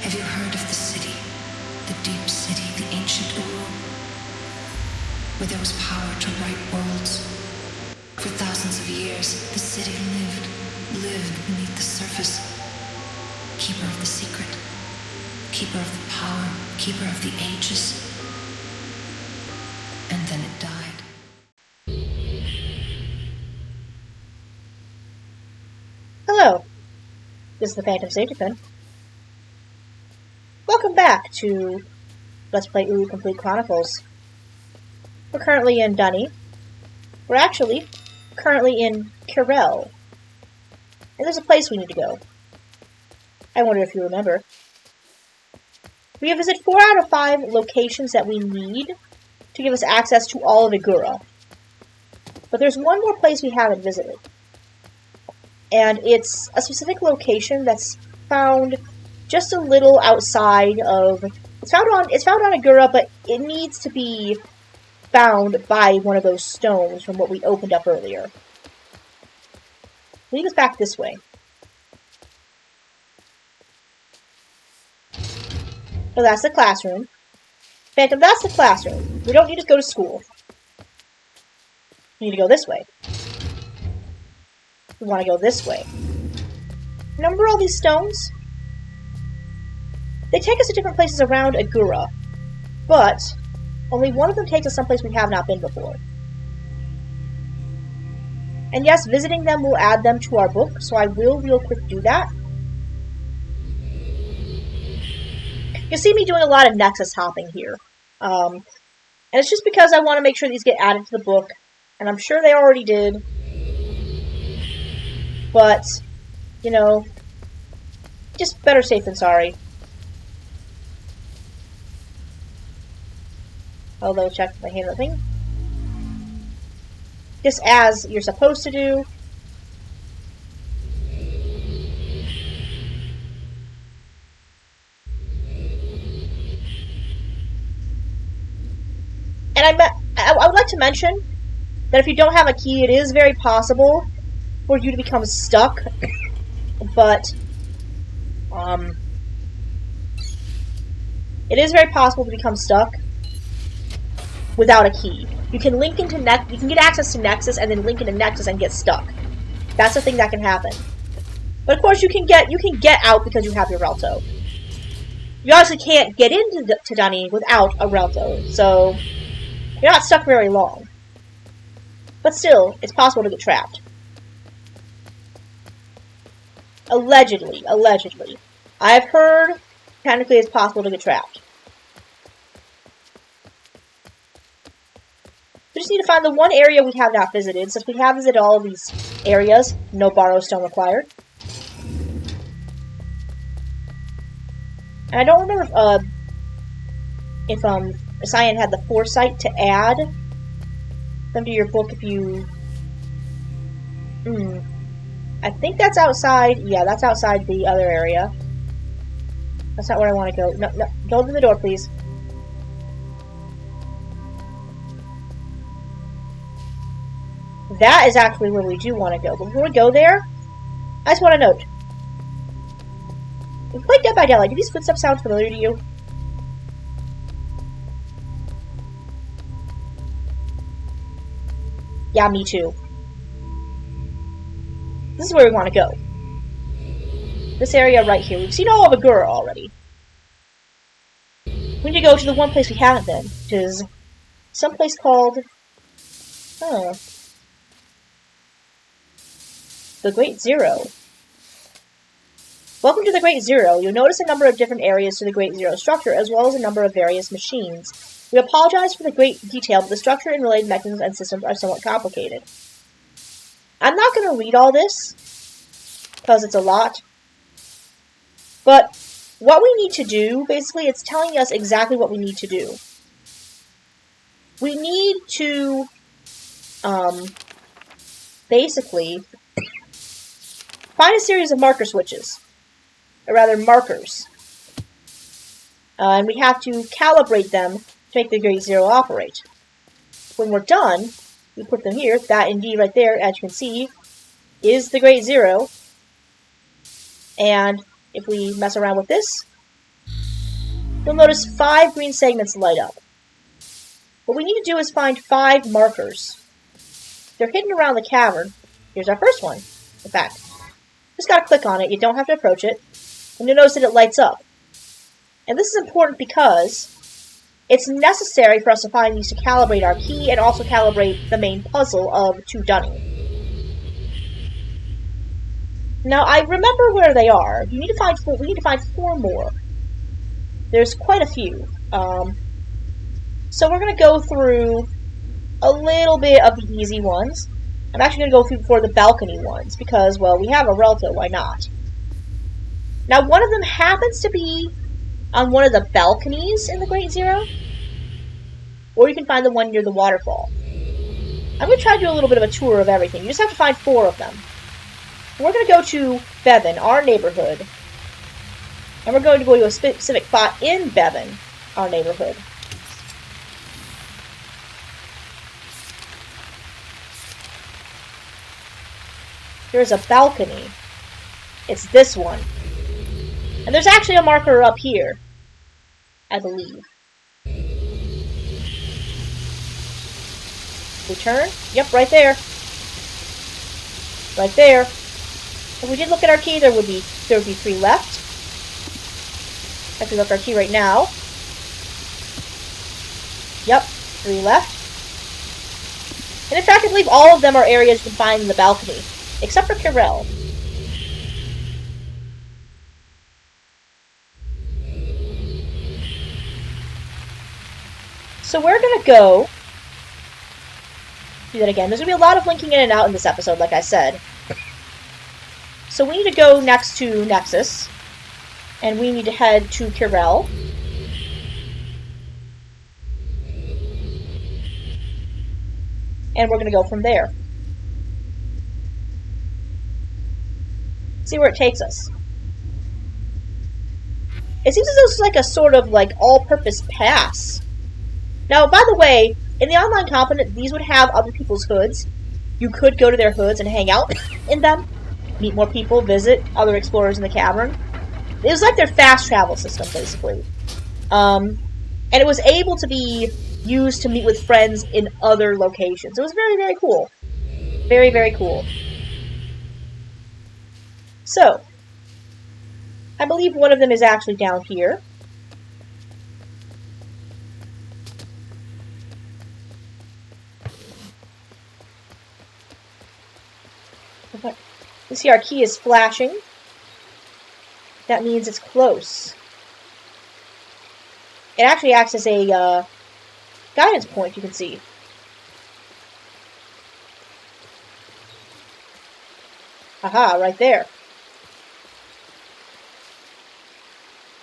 Have you heard of the city, the deep city, the ancient Uru, where there was power to right worlds? For thousands of years, the city lived beneath the surface. Keeper of the secret, keeper of the power, keeper of the ages. And then it died. Hello, this is the Phantom Safety Pin. Welcome back to Let's Play Uru Complete Chronicles. We're currently in Dunny. We're actually currently in Kirel. And there's a place we need to go. I wonder if you remember. We have visited 4 out of 5 locations that we need to give us access to all of Igura. But there's one more place we haven't visited. And it's a specific location that's found just a little outside of... It's found on Igura, but it needs to be found by one of those stones from what we opened up earlier. Lead us back this way. So that's the classroom. Phantom, that's the classroom. We don't need to go to school. We need to go this way. We want to go this way. Remember all these stones? They take us to different places around Igura, but only one of them takes us someplace we have not been before. And yes, visiting them will add them to our book, so I will real quick do that. You'll see me doing a lot of Nexus hopping here. And it's just because I want to make sure these get added to the book, and I'm sure they already did. But, you know, just better safe than sorry. Although, check my hand thing. Just as you're supposed to do. And I would like to mention that if you don't have a key, it is very possible for you to become stuck, but it is very possible to become stuck without a key. You can link into you can get access to Nexus and then link into Nexus and get stuck. That's the thing that can happen. But of course, you can get out because you have your Relto. You obviously can't get into Dunny without a Relto, so you're not stuck very long. But still, it's possible to get trapped. Allegedly. I've heard, technically, it's possible to get trapped. We just need to find the one area we have not visited. Since we have visited all of these areas, no borrow stone required. And I don't remember if Cyan had the foresight to add them to your book if you... I think that's outside. Yeah, that's outside the other area. That's not where I want to go. No, go open the door, please. That is actually where we do want to go. But before we go there, I just want to note. We played Dead by Daylight. Do these footsteps sound familiar to you? Yeah, me too. This is where we want to go. This area right here. We've seen all of Igura already. We need to go to the one place we haven't been, which is someplace called... the Great Zero. Welcome to the Great Zero. You'll notice a number of different areas to the Great Zero structure, as well as a number of various machines. We apologize for the great detail, but the structure and related mechanisms and systems are somewhat complicated. I'm not going to read all this, because it's a lot. But what we need to do, basically, it's telling us exactly what we need to do. We need to, basically, find a series of marker switches. Or rather, markers. And we have to calibrate them to make the Great Zero operate. When we're done, we put them here. That indeed right there, as you can see, is the Great Zero. And if we mess around with this, you'll notice 5 green segments light up. What we need to do is find 5 markers. They're hidden around the cavern. Here's our first one. In fact, just gotta click on it. You don't have to approach it. And you'll notice that it lights up. And this is important because it's necessary for us to find these to calibrate our key and also calibrate the main puzzle of To Dunny. Now, I remember where they are. We need to find 4 more. There's quite a few. So we're going to go through a little bit of the easy ones. I'm actually going to go through for the balcony ones because, well, we have a Relto, why not? Now, one of them happens to be on one of the balconies in the Great Zero, or you can find the one near the waterfall. I'm going to try to do a little bit of a tour of everything. You just have to find 4 of them. We're going to go to Bevan, our neighborhood, and we're going to go to a specific spot in Bevan, our neighborhood. There's a balcony. It's this one. And there's actually a marker up here, I believe. We turn? Yep, right there. Right there. If we did look at our key, there would be 3 left. If we look at our key right now. Yep, 3 left. And in fact, I believe all of them are areas you can find in the balcony, except for Kirel. So we're going to go do that again. There's going to be a lot of linking in and out in this episode, like I said. So we need to go next to Nexus, and we need to head to Kirel. And we're going to go from there. See where it takes us. It seems as though it's like a sort of like all-purpose pass. Now, by the way, in the online component, these would have other people's hoods. You could go to their hoods and hang out in them, meet more people, visit other explorers in the cavern. It was like their fast travel system, basically. And it was able to be used to meet with friends in other locations. It was very, very cool. Very, very cool. So, I believe one of them is actually down here. You see our key is flashing. That means it's close. It actually acts as a guidance point, you can see. Aha, right there.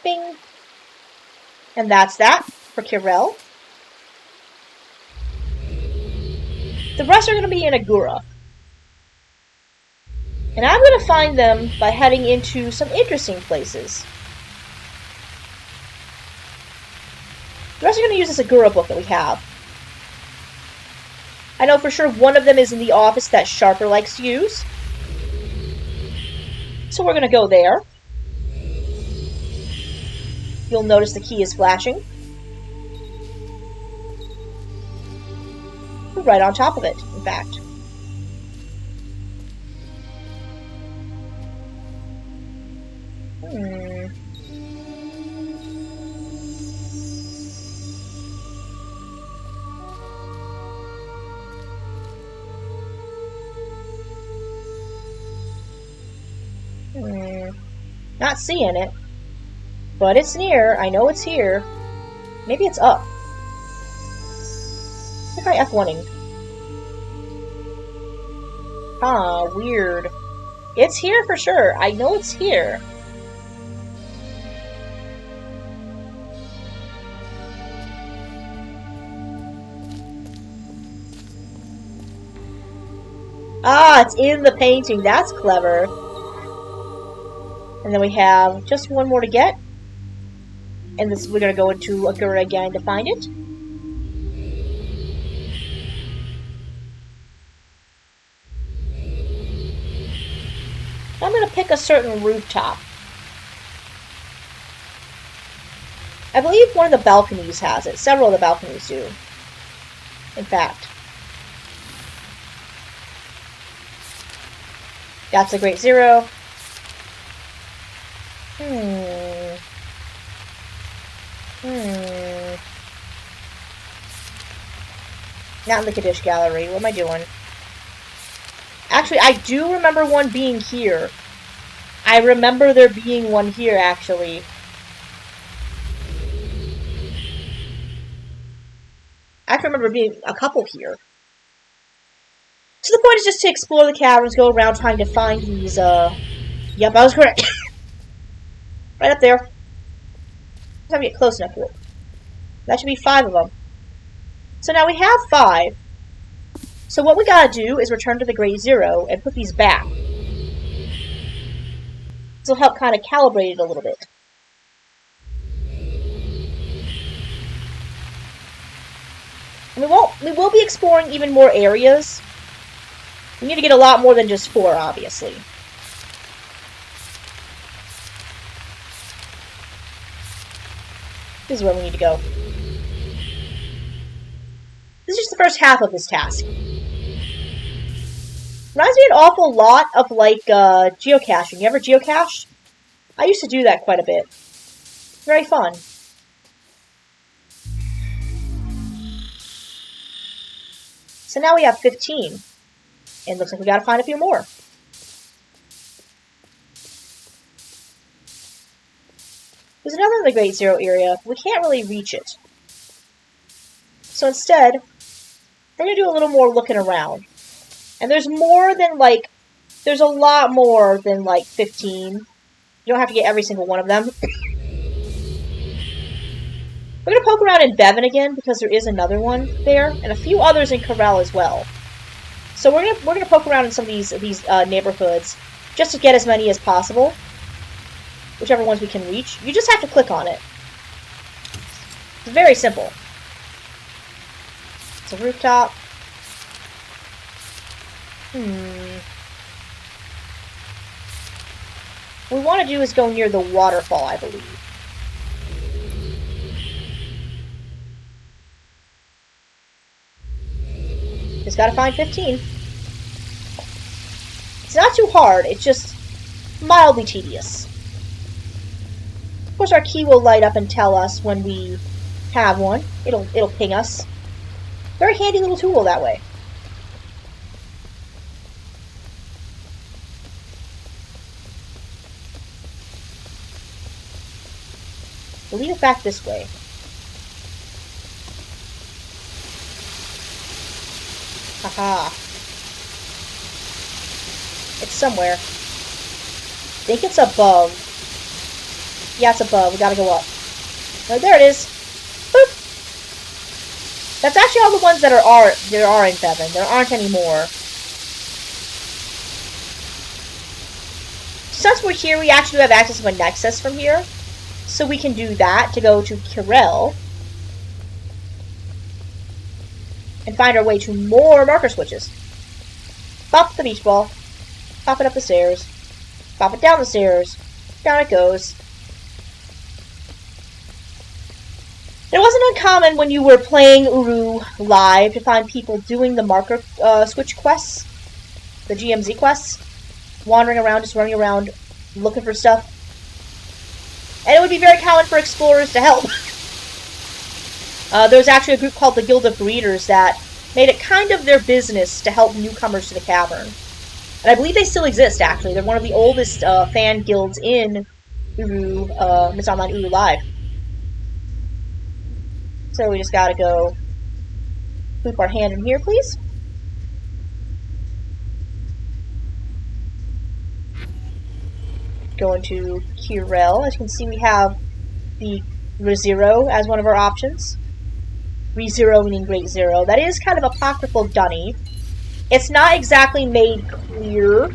Bing. And that's that for Kirel. The rest are going to be in Agura. And I'm going to find them by heading into some interesting places. The rest are going to use this Agura book that we have. I know for sure one of them is in the office that Sharper likes to use. So we're going to go there. You'll notice the key is flashing. We're right on top of it, in fact. Not seeing it, but it's near. I know it's here. Maybe it's up. Try F1ing. Ah, weird. It's here for sure. I know it's here. Ah, it's in the painting. That's clever. And then we have just one more to get. And this, we're going to go into Agura again to find it. I'm going to pick a certain rooftop. I believe one of the balconies has it. Several of the balconies do. In fact. That's the Great Zero. Not in the Kaddish Gallery. What am I doing? Actually, I do remember one being here. I remember there being one here, actually. I can remember being a couple here. So the point is just to explore the caverns, go around trying to find these, Yep, I was correct. Right up there. Just have to get close enough to it. That should be 5 of them. So now we have 5. So what we gotta do is return to the Great Zero and put these back. This will help kind of calibrate it a little bit. And we will be exploring even more areas. We need to get a lot more than just 4, obviously. This is where we need to go. This is just the first half of this task. Reminds me an awful lot of, like, geocaching. You ever geocache? I used to do that quite a bit. Very fun. So now we have 15. And looks like we gotta find a few more. There's another in the Great Zero area. We can't really reach it. So instead, we're gonna do a little more looking around. And there's more than, like, there's a lot more than, like, 15. You don't have to get every single one of them. We're gonna poke around in Bevan again, because there is another one there, and a few others in Corral as well. So we're gonna poke around in some of these neighborhoods, just to get as many as possible. Whichever ones we can reach. You just have to click on it. It's very simple. It's a rooftop. What we want to do is go near the waterfall, I believe. Just gotta find 15. It's not too hard, it's just mildly tedious. Of course, our key will light up and tell us when we have one. It'll ping us. Very handy little tool that way. We'll lead it back this way. Haha. It's somewhere. I think it's above. Yeah, it's above. We gotta go up. Oh, there it is. Boop! That's actually all the ones that are in Bevan. There aren't any more. Since we're here, we actually have access to a nexus from here. So we can do that to go to Kirel. And find our way to more marker switches. Pop the beach ball. Pop it up the stairs. Pop it down the stairs. Down it goes. It wasn't uncommon when you were playing Uru live to find people doing the marker switch quests. The GMZ quests. Wandering around, just running around, looking for stuff. And it would be very common for explorers to help. There was actually a group called the Guild of Breeders that made it kind of their business to help newcomers to the cavern. And I believe they still exist, actually. They're one of the oldest fan guilds in Uru, Myst Online Uru Live. So we just gotta go poop our hand in here, please. Go into Kirel. As you can see, we have the Rezeero as one of our options. Rezeero meaning Great Zero. That is kind of apocryphal dunny. It's not exactly made clear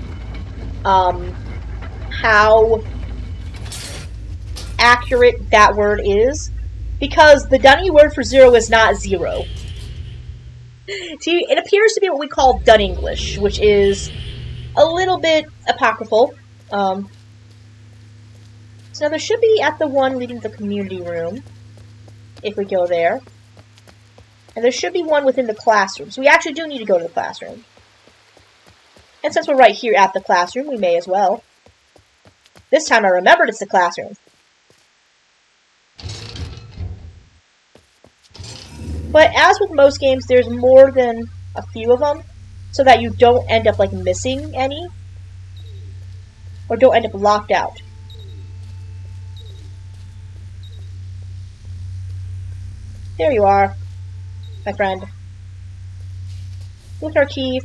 how accurate that word is, because the dunny word for zero is not zero. See, it appears to be what we call Dun English, which is a little bit apocryphal. So there should be at the one leading to the community room. if we go there. And there should be one within the classroom. So we actually do need to go to the classroom. And since we're right here at the classroom, we may as well. This time I remembered it's the classroom. But as with most games, there's more than a few of them, so that you don't end up, like, missing any. Or don't end up locked out. There you are, my friend. With our key.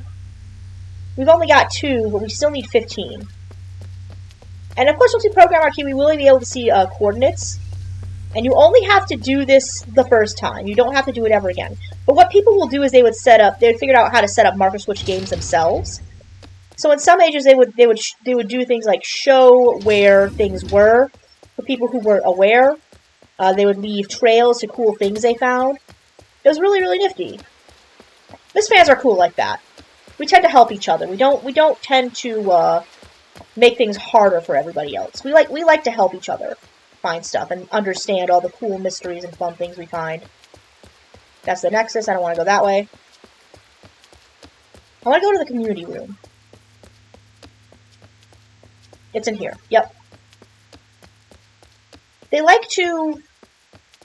We've only got 2, but we still need 15. And of course, once we program our key, we will be able to see coordinates. And you only have to do this the first time. You don't have to do it ever again. But what people will do is they would figure out how to set up marker switch games themselves. So in some ages, they would do things like show where things were for people who weren't aware. They would leave trails to cool things they found. It was really, really nifty. Myst fans are cool like that. We tend to help each other. We don't tend to make things harder for everybody else. We like to help each other find stuff and understand all the cool mysteries and fun things we find. That's the Nexus. I don't want to go that way. I want to go to the community room. It's in here. Yep. They like to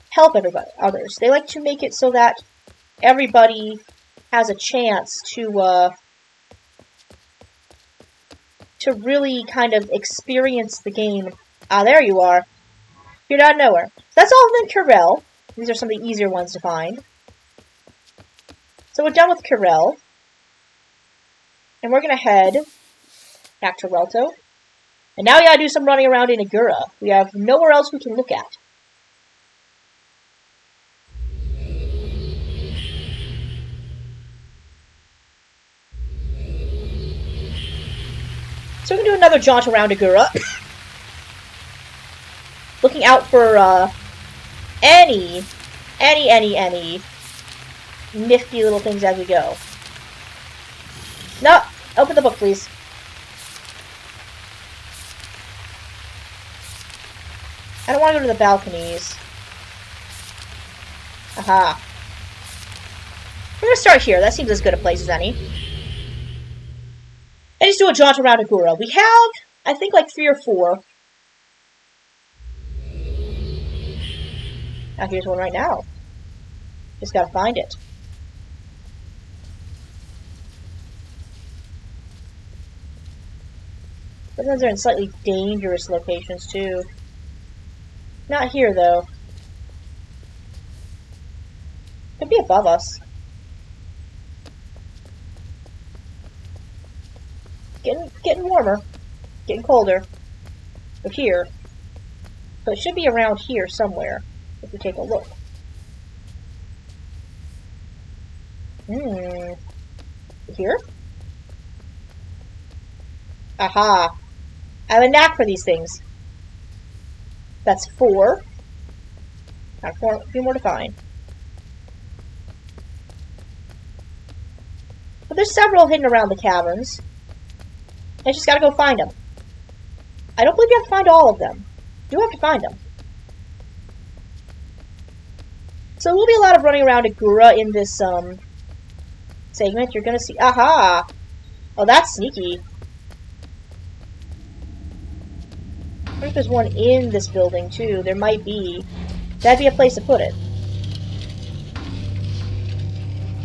help others. They like to make it so that everybody has a chance to really kind of experience the game. Ah, there you are. You're out of nowhere. That's all in Corel. These are some of the easier ones to find. So we're done with Corel. And we're going to head back to Relto. And now we gotta do some running around in Agura. We have nowhere else we can look at. So we're gonna do another jaunt around Agura. Looking out for any nifty little things as we go. No, open the book, please. I don't want to go to the balconies. Aha. We're gonna start here. That seems as good a place as any. And just do a jaunt around Agura. We have, I think, like 3 or 4. Now here's one right now. Just gotta find it. Sometimes they're in slightly dangerous locations, too. Not here, though. Could be above us. Getting warmer. Getting colder. But here. So it should be around here somewhere, if we take a look. Here? Aha! I have a knack for these things. That's 4. Got a few more to find. But there's several hidden around the caverns. I just gotta go find them. I don't believe you have to find all of them. You do have to find them. So there will be a lot of running around Agura in this segment. You're gonna see. Aha! Oh, that's sneaky. I wonder if there's one in this building too. There might be. That'd be a place to put it.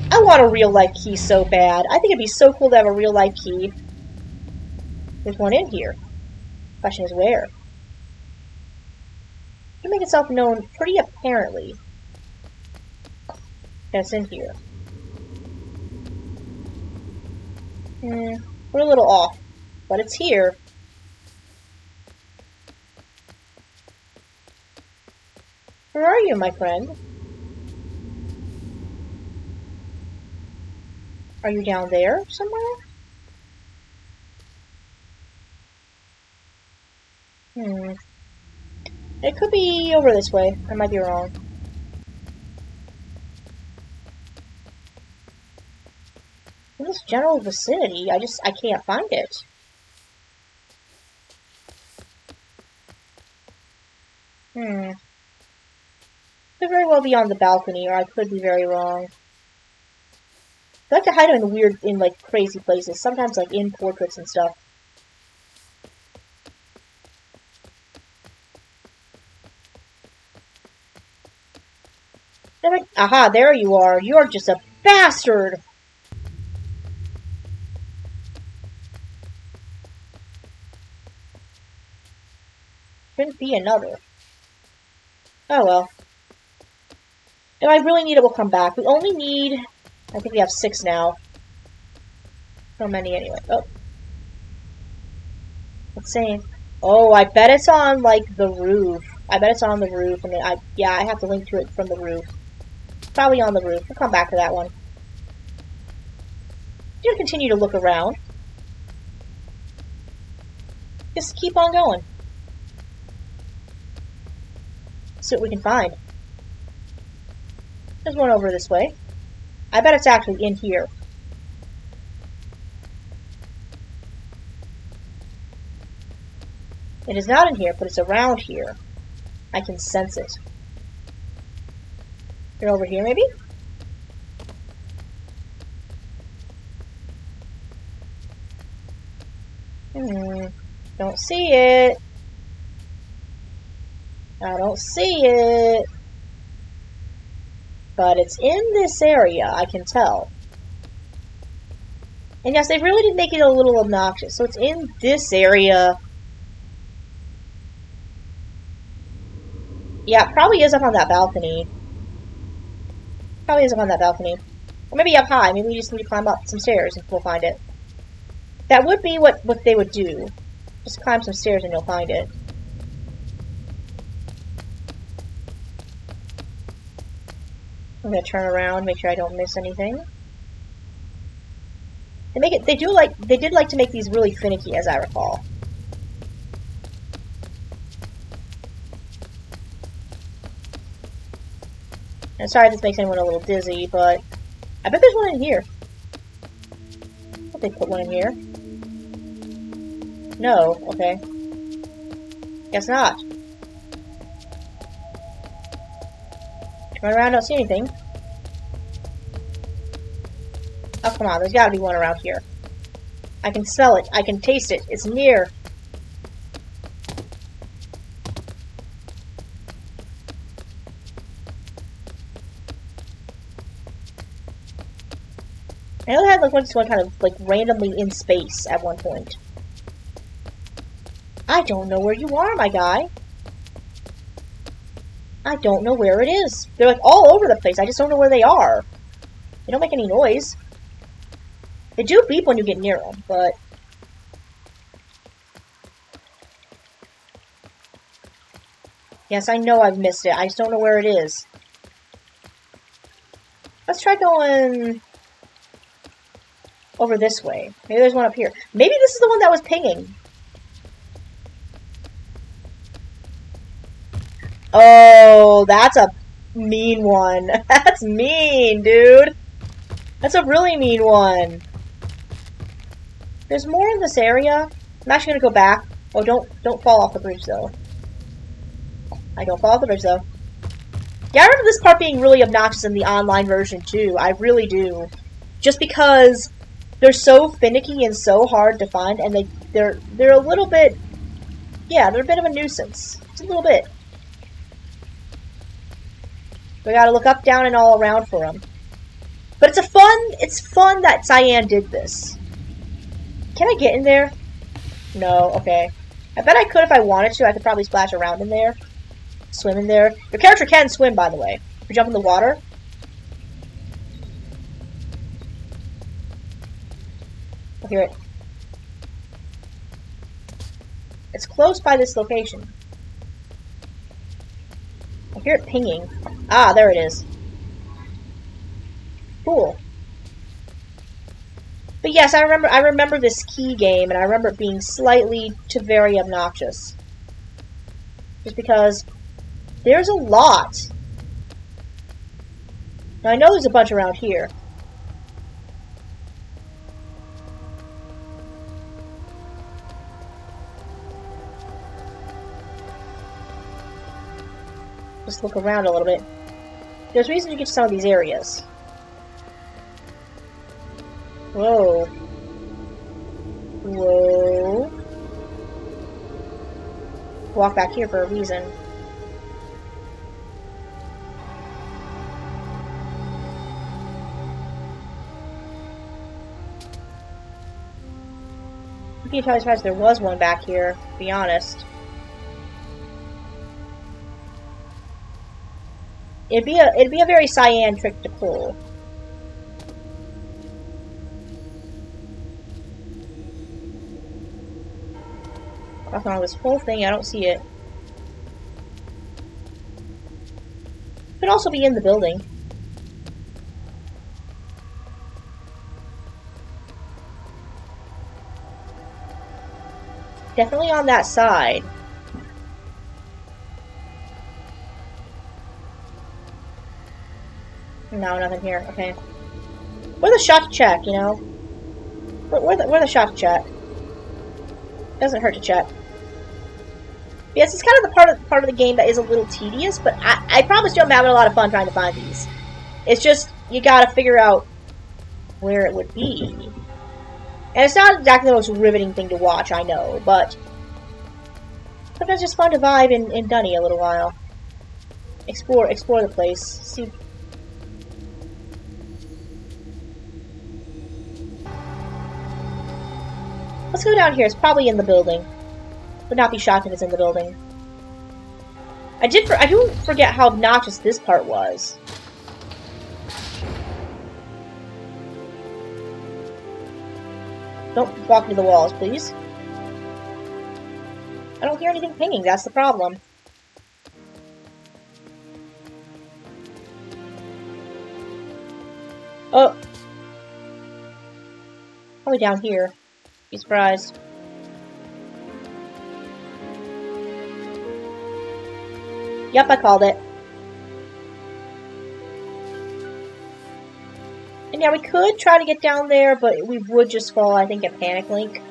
I want a real-life key so bad. I think it'd be so cool to have a real-life key. There's one in here. Question is where? It can make itself known pretty apparently. That's in here. We're a little off, but it's here. Where are you, my friend? Are you down there somewhere? It could be over this way. I might be wrong. In this general vicinity, I can't find it. Could very well be on the balcony, or I could be very wrong. I like to hide them in like, crazy places. Sometimes, like, in portraits and stuff. Aha, there you are. You are just a bastard! Couldn't be another. Oh well. If I really need it, we'll come back. We only need... I think we have 6 now. How many anyway? Oh. Let's see. Oh, I bet it's on, like, the roof. I bet it's on the roof. And yeah, I have to link to it from the roof. Probably on the roof. We'll come back to that one. Just continue to look around. Just keep on going. See what we can find. There's one over this way. I bet it's actually in here. It is not in here, but it's around here. I can sense it. You're over here, maybe? Don't see it. I don't see it. But it's in this area, I can tell. And yes, they really did make it a little obnoxious. So it's in this area. Yeah, it probably is up on that balcony. Probably is up on that balcony. Or maybe up high. Maybe we just need to climb up some stairs and we'll find it. That would be what they would do. Just climb some stairs and you'll find it. I'm gonna turn around, make sure I don't miss anything. They did like to make these really finicky, as I recall. And sorry if this makes anyone a little dizzy, but I bet there's one in here. I hope they put one in here. No, okay. Guess not. Turn around, don't see anything. Oh, come on, there's gotta be one around here. I can smell it. I can taste it. It's near. I know they had like one kind of like randomly in space at one point. I don't know where you are, my guy. I don't know where it is. They're like all over the place. I just don't know where they are. They don't make any noise. They do beep when you get near them, but... Yes, I know I've missed it. I just don't know where it is. Let's try going... over this way. Maybe there's one up here. Maybe this is the one that was pinging. Oh, that's a mean one. That's mean, dude. That's a really mean one. There's more in this area. I'm actually gonna go back. Oh, don't fall off the bridge, though. I don't fall off the bridge, though. Yeah, I remember this part being really obnoxious in the online version, too. I really do. Just because they're so finicky and so hard to find, and they're a little bit... Yeah, they're a bit of a nuisance. Just a little bit. We gotta look up, down, and all around for them. But it's fun that Cyan did this. Can I get in there? No, okay. I bet I could if I wanted to. I could probably splash around in there. Swim in there. Your character can swim, by the way. If you jump in the water. I'll hear it. It's close by this location. I hear it pinging. Ah, there it is. Cool. But yes, I remember this key game, and I remember it being slightly to very obnoxious. Just because there's a lot. Now, I know there's a bunch around here. Just look around a little bit. There's reason to get to some of these areas. Whoa. Whoa. Walk back here for a reason. I'd be entirely surprised if there was one back here, to be honest. It'd be a very cyan trick to pull. Walking on this whole thing, I don't see it. Could also be in the building. Definitely on that side. No, nothing here. Okay. We're the shot to check, you know? We're the shot to check. Doesn't hurt to check. Yes, it's kind of the part of the game that is a little tedious, but I promise you I'm having a lot of fun trying to find these. It's just, you gotta figure out where it would be. And it's not exactly the most riveting thing to watch, I know, but sometimes it's just fun to vibe in Dunny a little while. Explore the place. See. Let's go down here. It's probably in the building. Would not be shocked if it's in the building. I do forget how obnoxious this part was. Don't walk into the walls, please. I don't hear anything pinging, that's the problem. Oh! Probably down here. Be surprised. Yep, I called it. And yeah, we could try to get down there, but we would just fall, I think, at Panic Link.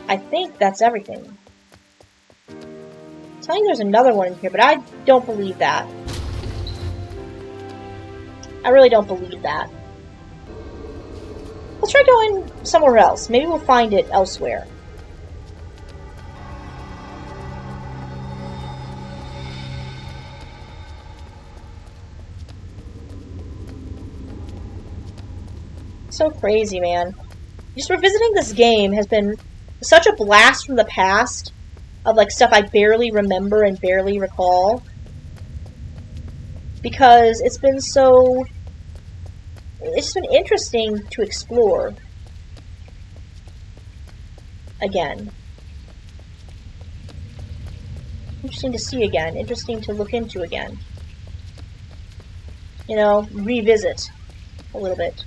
I think that's everything. I'm telling you there's another one in here, but I don't believe that. I really don't believe that. Let's try going somewhere else. Maybe we'll find it elsewhere. So crazy, man. Just revisiting this game has been such a blast from the past of like stuff I barely remember and barely recall. Because it's been so... It's been interesting to explore. Again. Interesting to see again. Interesting to look into again. You know, revisit a little bit.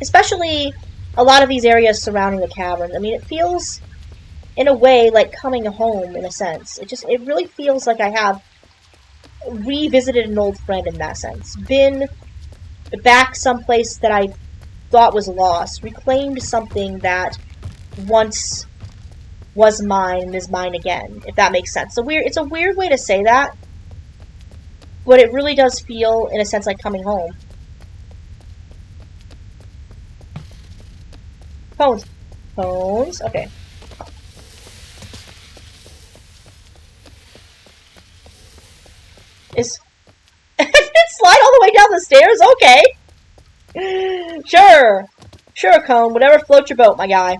Especially a lot of these areas surrounding the cavern. I mean, it feels, in a way, like coming home, in a sense. It really feels like I have revisited an old friend in that sense. Been back someplace that I thought was lost. Reclaimed something that once was mine and is mine again, if that makes sense. It's a weird way to say that, but it really does feel, in a sense, like coming home. Phones. Phones. Okay. Is it slide all the way down the stairs? Okay. Sure. Sure, Cone. Whatever floats your boat, my guy.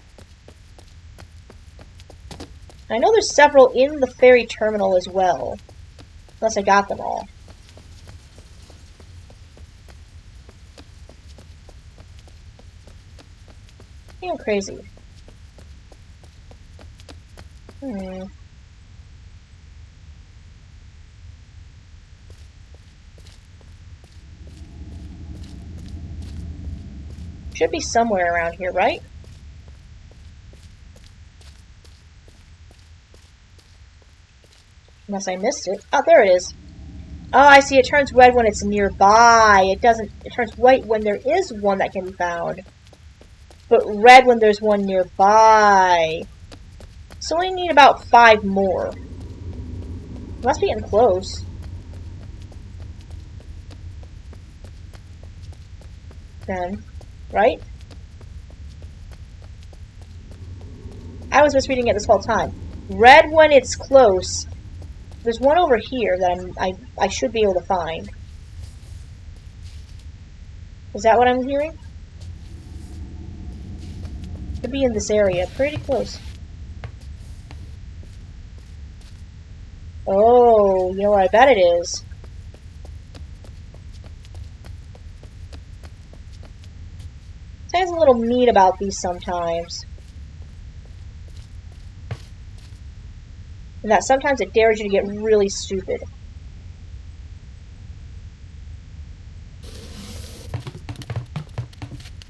I know there's several in the ferry terminal as well. Unless I got them all. I'm crazy. Should be somewhere around here, right? Unless I missed it. Oh, there it is. Oh, I see. It turns red when it's nearby. It doesn't. It turns white when there is one that can be found, but red when there's one nearby. So we need about 5 more. Must be getting close. Then, right? I was misreading it this whole time. Red when it's close. There's one over here that I should be able to find. Is that what I'm hearing? Could be in this area. Pretty close. Oh, you know where I bet it is. There's a little mean about these sometimes. And that sometimes it dares you to get really stupid.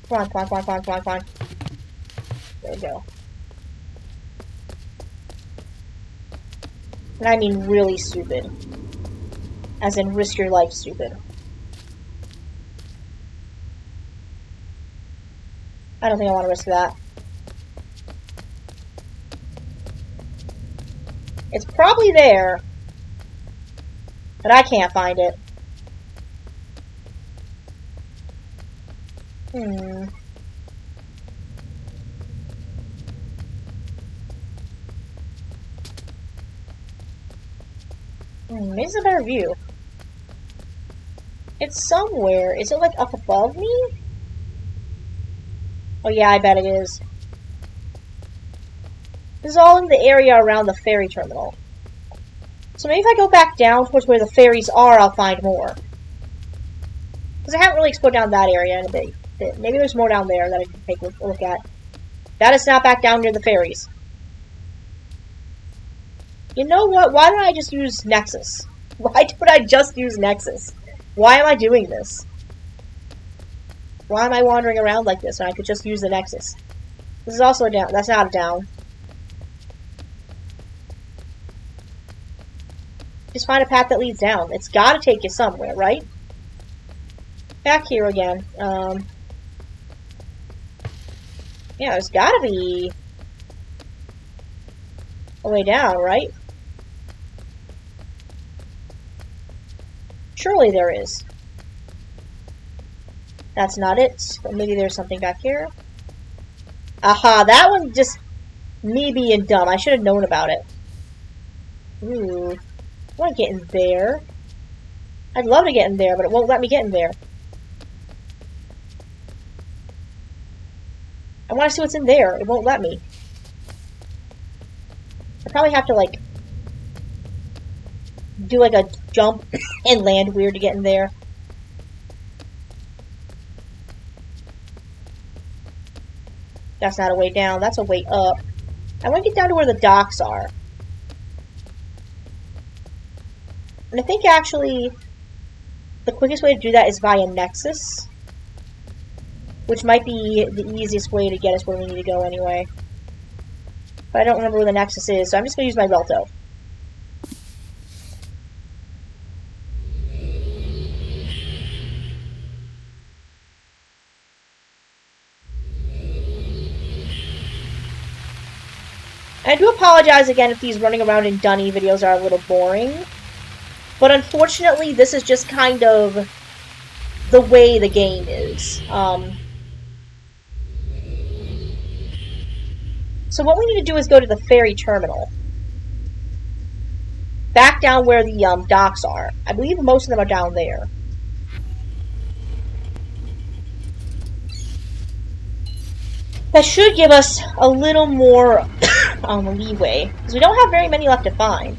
Come on, come on, come on, come on, come on, come on. There we go. And I mean really stupid. As in risk your life stupid. I don't think I want to risk that. It's probably there, but I can't find it. Maybe it's a better view. It's somewhere. Is it like up above me? Oh yeah, I bet it is. This is all in the area around the ferry terminal. So maybe if I go back down towards where the ferries are, I'll find more. Because I haven't really explored down that area in a bit. Maybe there's more down there that I can take a look at. That is not back down near the ferries. You know what? Why don't I just use Nexus? Why don't I just use Nexus? Why am I doing this? Why am I wandering around like this when I could just use the Nexus? This is also a down. That's not a down. Just find a path that leads down. It's gotta take you somewhere, right? Back here again. Yeah, there's gotta be a way down, right? Surely there is. That's not it. But maybe there's something back here. Aha, that one just me being dumb. I should have known about it. Ooh. I want to get in there. I'd love to get in there, but it won't let me get in there. I want to see what's in there. It won't let me. I probably have to, like, do, like, a jump and land weird to get in there. That's not a way down. That's a way up. I want to get down to where the docks are. And I think, actually, the quickest way to do that is via Nexus. Which might be the easiest way to get us where we need to go anyway. But I don't remember where the Nexus is, so I'm just going to use my Relto. And I do apologize again if these running around in Dunny videos are a little boring. But unfortunately, this is just kind of the way the game is. So what we need to do is go to the ferry terminal. Back down where the docks are. I believe most of them are down there. That should give us a little more leeway. Because we don't have very many left to find.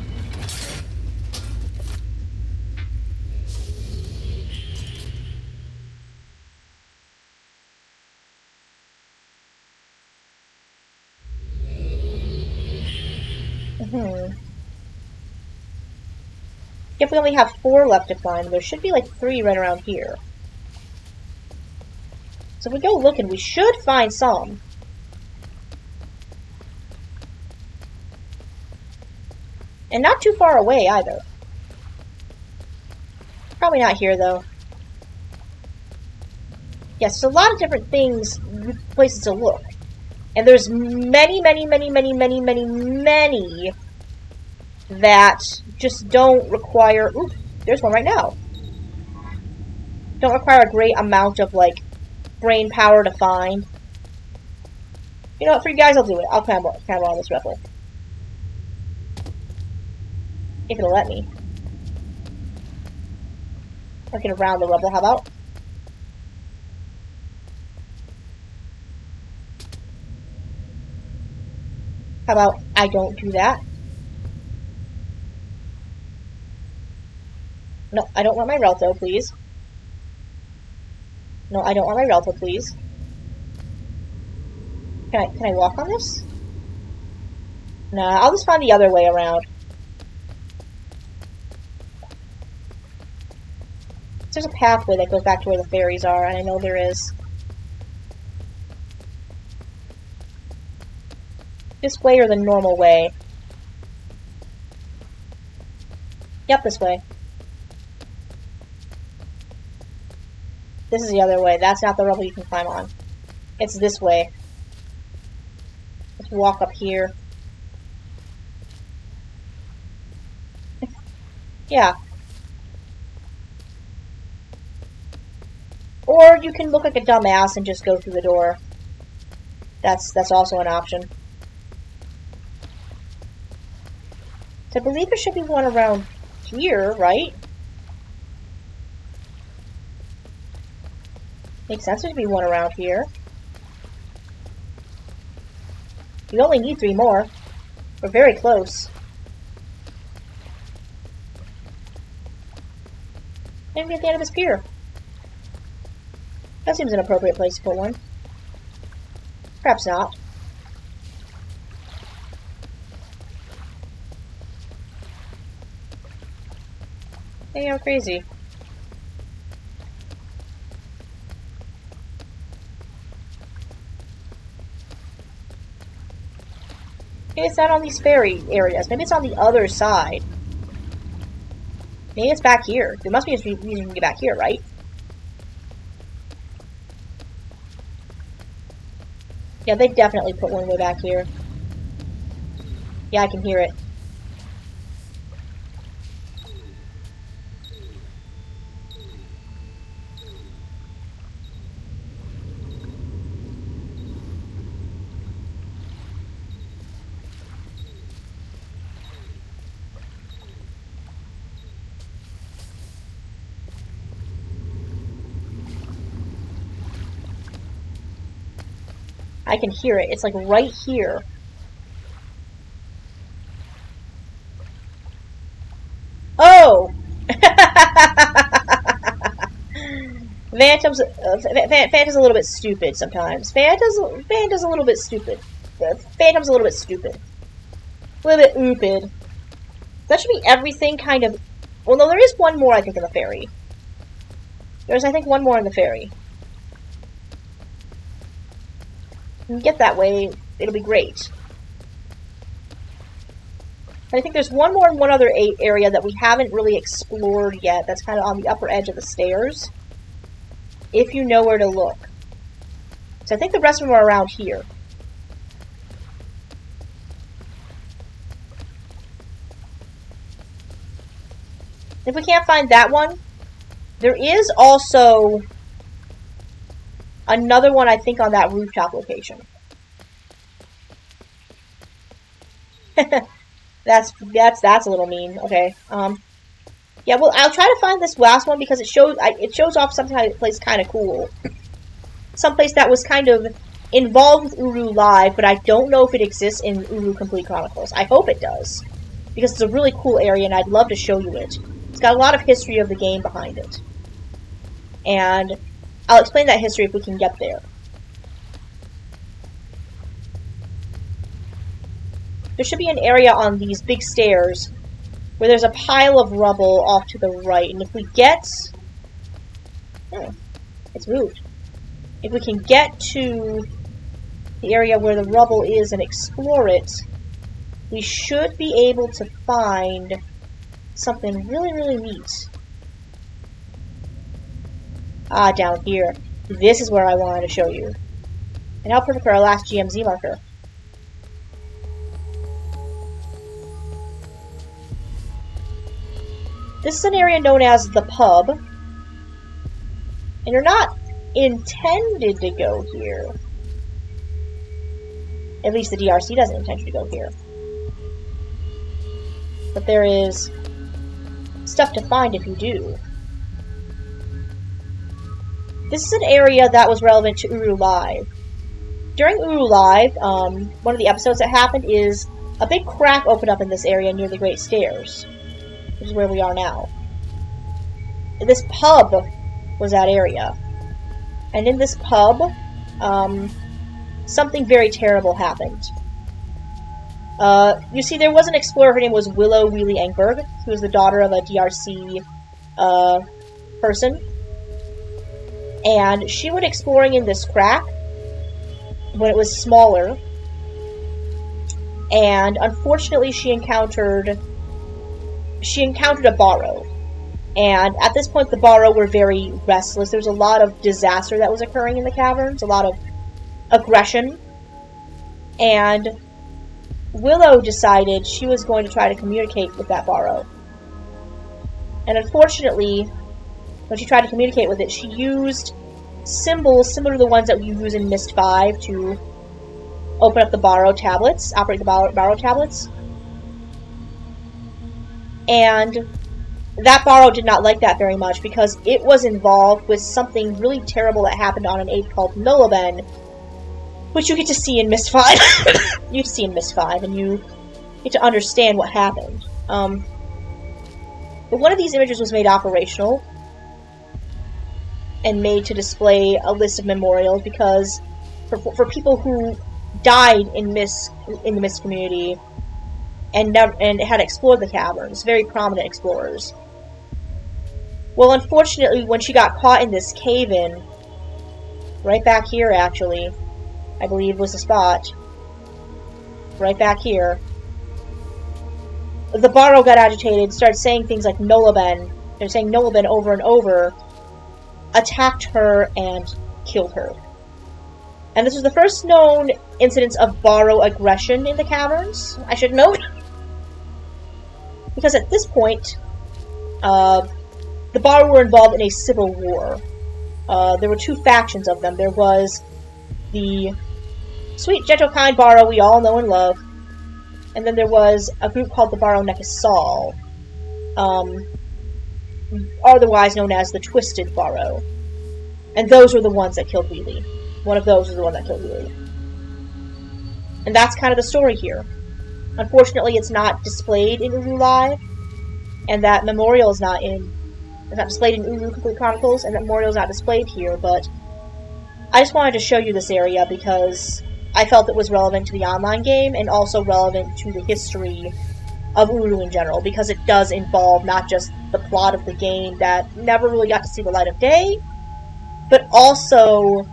If we only have 4 left to find, there should be like 3 right around here. So if we go looking, we should find some. And not too far away either. Probably not here, though. Yes, there's a lot of different things, places to look. And there's many, many, many, many, many, many, many that just don't require... Ooh, there's one right now. Don't require a great amount of, like, brain power to find. You know what, for you guys, I'll do it. I'll climb on this rubble. If it'll let me. Or get around the rubble, how about? How about I don't do that? No, I don't want my Relto, please. No, I don't want my Relto, please. Can I walk on this? Nah, I'll just find the other way around. There's a pathway that goes back to where the fairies are, and I know there is. This way or the normal way? Yep, this way. This is the other way. That's not the rubble you can climb on. It's this way. Let's walk up here. Yeah. Or you can look like a dumbass and just go through the door. That's also an option. So I believe there should be one around here, right? Makes sense there to be one around here. We only need 3 more. We're very close. Maybe at the end of this pier. That seems an appropriate place to put one. Perhaps not. Hey, how crazy. Maybe it's not on these ferry areas. Maybe it's on the other side. Maybe it's back here. There must be a reason you can get back here, right? Yeah, they definitely put one way back here. Yeah, I can hear it. I can hear it. It's like right here. Oh! Phantom's a little bit stupid sometimes. Phantom's a little bit stupid. Phantom's a little bit stupid. A little bit oopid. That should be everything kind of... Well, no, there is one more, I think, in the ferry. There's, I think, one more in the ferry. You can get that way, it'll be great. And I think there's one more in one other area that we haven't really explored yet. That's kind of on the upper edge of the stairs. If you know where to look. So I think the rest of them are around here. If we can't find that one, there is also another one, I think, on that rooftop location. That's a little mean. Okay. Yeah, well, I'll try to find this last one because it shows off something that plays kind of cool. Someplace that was kind of involved with Uru Live, but I don't know if it exists in Uru Complete Chronicles. I hope it does, because it's a really cool area, and I'd love to show you it. It's got a lot of history of the game behind it. And I'll explain that history if we can get there. There should be an area on these big stairs where there's a pile of rubble off to the right. And if we get... it's moved. If we can get to the area where the rubble is and explore it, we should be able to find something really, really neat. Ah, down here. This is where I wanted to show you. And how perfect for our last GMZ marker. This is an area known as the pub. And you're not intended to go here. At least the DRC doesn't intend you to go here. But there is stuff to find if you do. This is an area that was relevant to Uru Live. During Uru Live, one of the episodes that happened is a big crack opened up in this area near the Great Stairs, which is where we are now. This pub was that area. And in this pub, something very terrible happened. You see, there was an explorer, her name was Willow Wheelie Engberg, who was the daughter of a DRC person. And she went exploring in this crack when it was smaller. And unfortunately she encountered a Borrow. And at this point the Borrow were very restless. There was a lot of disaster that was occurring in the caverns, a lot of aggression. And Willow decided she was going to try to communicate with that Borrow. And unfortunately, when she tried to communicate with it, she used symbols similar to the ones that you use in Myst 5 to open up the Borrow tablets, operate the Borrow tablets. And that Borrow did not like that very much because it was involved with something really terrible that happened on an ape called Noloben, which you get to see in Myst 5. You get to see in Myst 5, and you get to understand what happened. But one of these images was made operational and made to display a list of memorials because for people who died in the Myst community and had explored the caverns, very prominent explorers. Well, unfortunately, when she got caught in this cave-in, right back here, actually, I believe was the spot, right back here, the Borrow got agitated, started saying things like Noloben. They're saying Noloben over and over, attacked her, and killed her. And this was the first known incidence of Borrow aggression in the caverns, I should note. Because at this point, the Borrow were involved in a civil war. There were two factions of them. There was the sweet, gentle, kind Borrow we all know and love. And then there was a group called the Borrow Nekasal, otherwise known as the Twisted Borrow. And those were the ones that killed Wheelie. One of those was the one that killed Wheelie. And that's kind of the story here. Unfortunately, it's not displayed in Uru Live, and that memorial is not displayed in Uru Complete Chronicles, and that memorial is not displayed here, but I just wanted to show you this area because I felt it was relevant to the online game and also relevant to the history of Uru in general, because it does involve not just the plot of the game that never really got to see the light of day, but also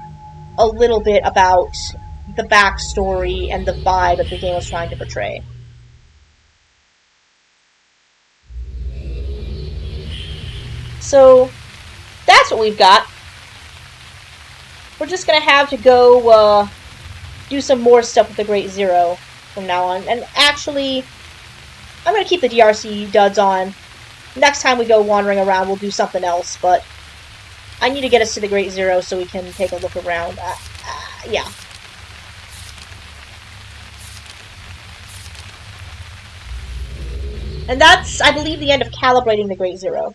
a little bit about the backstory and the vibe that the game was trying to portray. So, that's what we've got. We're just gonna have to go, do some more stuff with the Great Zero from now on. And actually, I'm going to keep the DRC duds on. Next time we go wandering around, we'll do something else, but I need to get us to the Great Zero so we can take a look around. Yeah. And that's, I believe, the end of calibrating the Great Zero.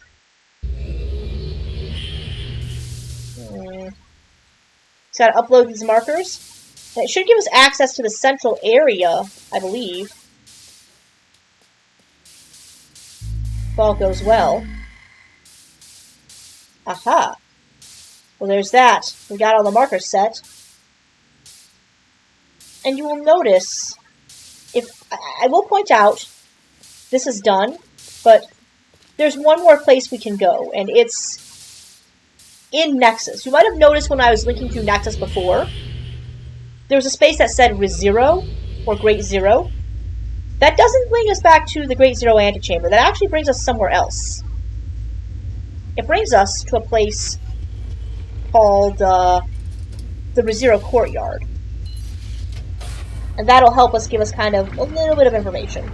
So I gotta upload these markers. And it should give us access to the central area, I believe. If all goes well. Aha. Well, there's that. We got all the markers set. And you will notice, I will point out, this is done, but there's one more place we can go, and it's in Nexus. You might have noticed when I was linking through Nexus before, there was a space that said Rezeero, or Great Zero. That doesn't bring us back to the Great Zero Antechamber. That actually brings us somewhere else. It brings us to a place called the Rezeero Courtyard. And that'll help us give us kind of a little bit of information.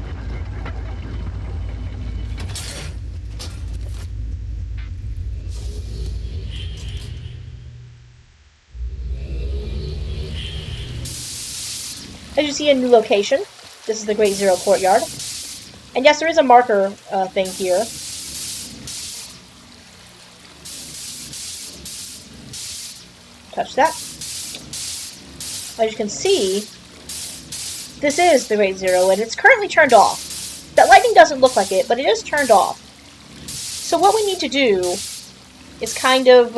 As you see, a new location. This is the Great Zero Courtyard. And yes, there is a marker thing here. Touch that. As you can see, this is the Great Zero, and it's currently turned off. That lightning doesn't look like it, but it is turned off. So what we need to do is kind of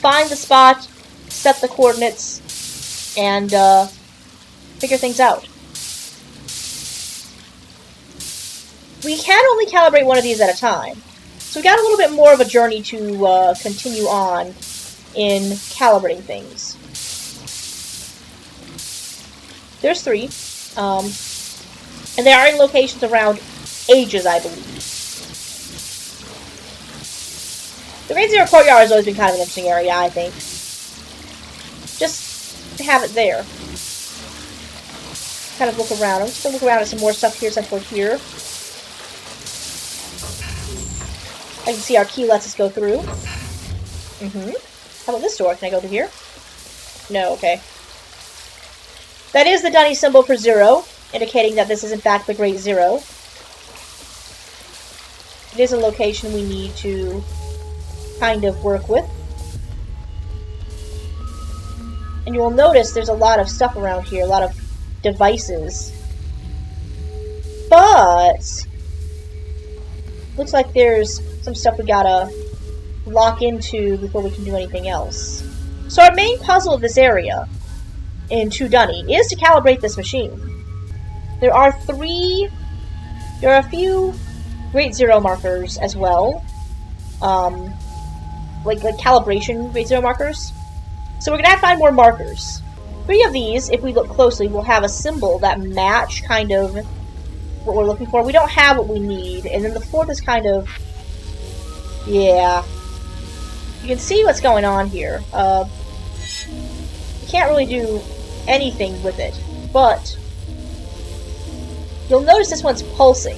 find the spot, set the coordinates, and figure things out. We can only calibrate one of these at a time. So we got a little bit more of a journey to continue on in calibrating things. There's 3. And they are in locations around ages, I believe. The Rezeero Courtyard has always been kind of an interesting area, I think. Just to have it there. Kind of look around. I'm just going to look around at some more stuff here, central here. I can see our key lets us go through. How about this door? Can I go through here? No, okay. That is the dunny symbol for 0, indicating that this is in fact the Great Zero. It is a location we need to kind of work with. And you will notice there's a lot of stuff around here, a lot of devices. But looks like there's some stuff we gotta lock into before we can do anything else. So our main puzzle of this area in 2 Dunny is to calibrate this machine. There are a few Great Zero markers as well. Like calibration Great Zero markers. So we're gonna have to find more markers. 3 of these, if we look closely, will have a symbol that match kind of what we're looking for. We don't have what we need, and then the 4th is kind of, yeah. You can see what's going on here. You can't really do anything with it, but you'll notice this one's pulsing.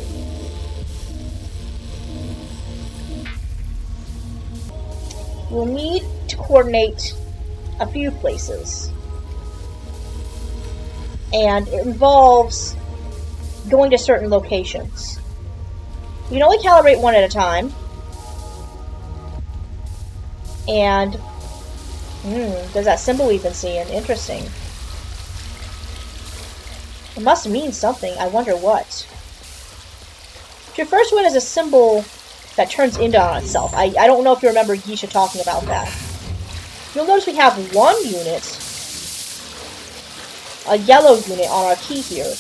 We'll need to coordinate a few places. And it involves going to certain locations. We can only calibrate one at a time. And, there's that symbol we've been seeing. Interesting. It must mean something. I wonder what. Your first one is a symbol that turns into on itself. I don't know if you remember Geisha talking about that. You'll notice we have 1 unit, a yellow unit on our key here.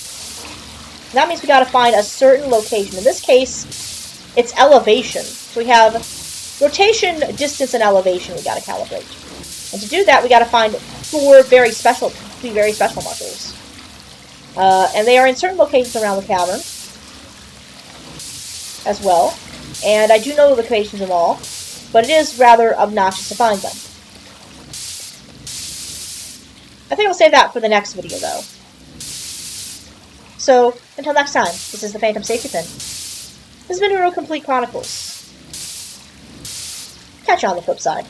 That means we gotta find a certain location. In this case, it's elevation. So we have rotation, distance, and elevation we gotta calibrate. And to do that, we gotta find 3 very special markers. And they are in certain locations around the cavern as well. And I do know the locations of all, but it is rather obnoxious to find them. I think I'll save that for the next video, though. So, until next time, this is the Phantom Safety Pin. This has been Real Complete Chronicles. Catch you on the flip side.